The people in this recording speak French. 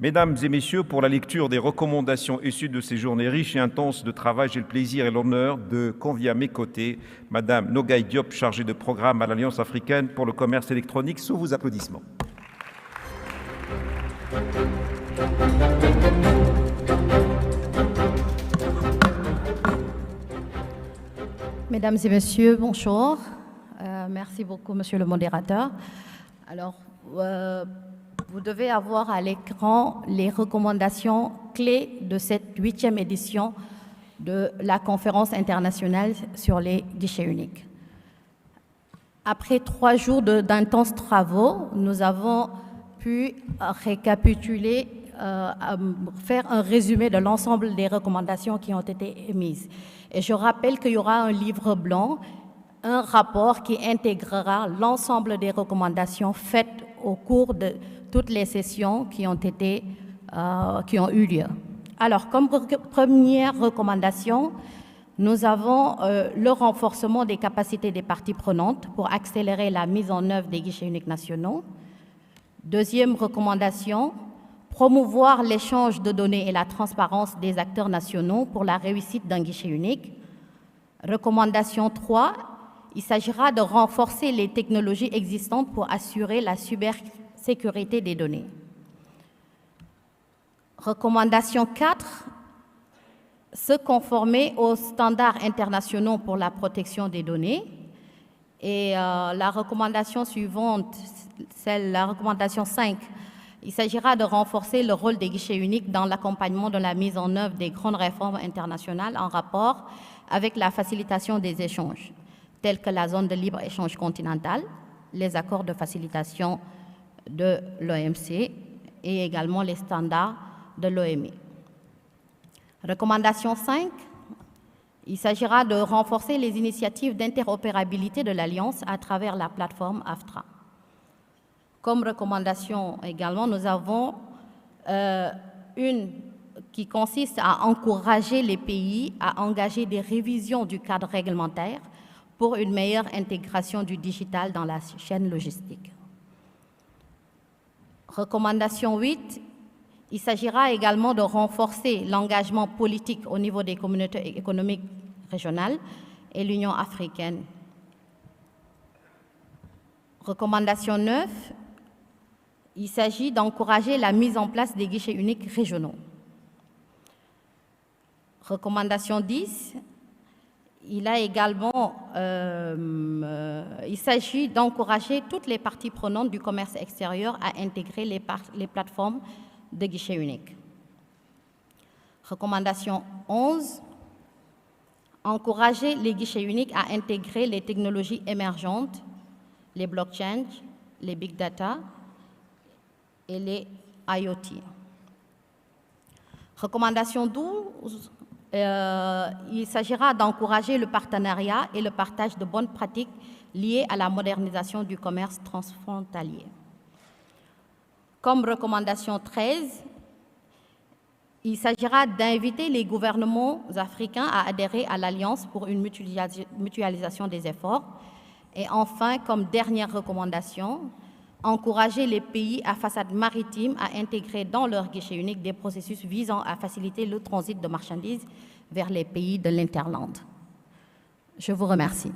Mesdames et messieurs, pour la lecture des recommandations issues de ces journées riches et intenses de travail, j'ai le plaisir et l'honneur de convier à mes côtés Madame Nogaye Diop, chargée de programme à l'Alliance africaine pour le commerce électronique, sous vos applaudissements. Mesdames et messieurs, bonjour. Merci beaucoup, monsieur le modérateur. Alors, vous devez avoir à l'écran les recommandations clés de cette 8e édition de la conférence internationale sur les guichets uniques. Après 3 jours d'intenses travaux, nous avons pu récapituler, faire un résumé de l'ensemble des recommandations qui ont été émises. Et je rappelle qu'il y aura un livre blanc, un rapport qui intégrera l'ensemble des recommandations faites au cours de toutes les sessions qui ont eu lieu. Alors, comme première recommandation, nous avons le renforcement des capacités des parties prenantes pour accélérer la mise en œuvre des guichets uniques nationaux. Deuxième recommandation, promouvoir l'échange de données et la transparence des acteurs nationaux pour la réussite d'un guichet unique. Recommandation 3, il s'agira de renforcer les technologies existantes pour assurer la cybersécurité des données. Recommandation 4, se conformer aux standards internationaux pour la protection des données. Et la recommandation suivante, la recommandation 5, il s'agira de renforcer le rôle des guichets uniques dans l'accompagnement de la mise en œuvre des grandes réformes internationales en rapport avec la facilitation des échanges, tels que la zone de libre-échange continentale, les accords de facilitation de l'OMC et également les standards de l'OMI. Recommandation 5, il s'agira de renforcer les initiatives d'interopérabilité de l'Alliance à travers la plateforme AFTRA. Comme recommandation également, nous avons une qui consiste à encourager les pays à engager des révisions du cadre réglementaire pour une meilleure intégration du digital dans la chaîne logistique. Recommandation 8, il s'agira également de renforcer l'engagement politique au niveau des communautés économiques régionales et l'Union africaine. Recommandation 9, il s'agit d'encourager la mise en place des guichets uniques régionaux. Recommandation 10, il s'agit d'encourager toutes les parties prenantes du commerce extérieur à intégrer les plateformes de guichets uniques. Recommandation 11, encourager les guichets uniques à intégrer les technologies émergentes, les blockchains, les big data et les IoT. Recommandation 12, il s'agira d'encourager le partenariat et le partage de bonnes pratiques liées à la modernisation du commerce transfrontalier. Comme recommandation 13, il s'agira d'inviter les gouvernements africains à adhérer à l'Alliance pour une mutualisation des efforts. Et enfin, comme dernière recommandation, encourager les pays à façade maritime à intégrer dans leur guichet unique des processus visant à faciliter le transit de marchandises vers les pays de l'Interland. Je vous remercie.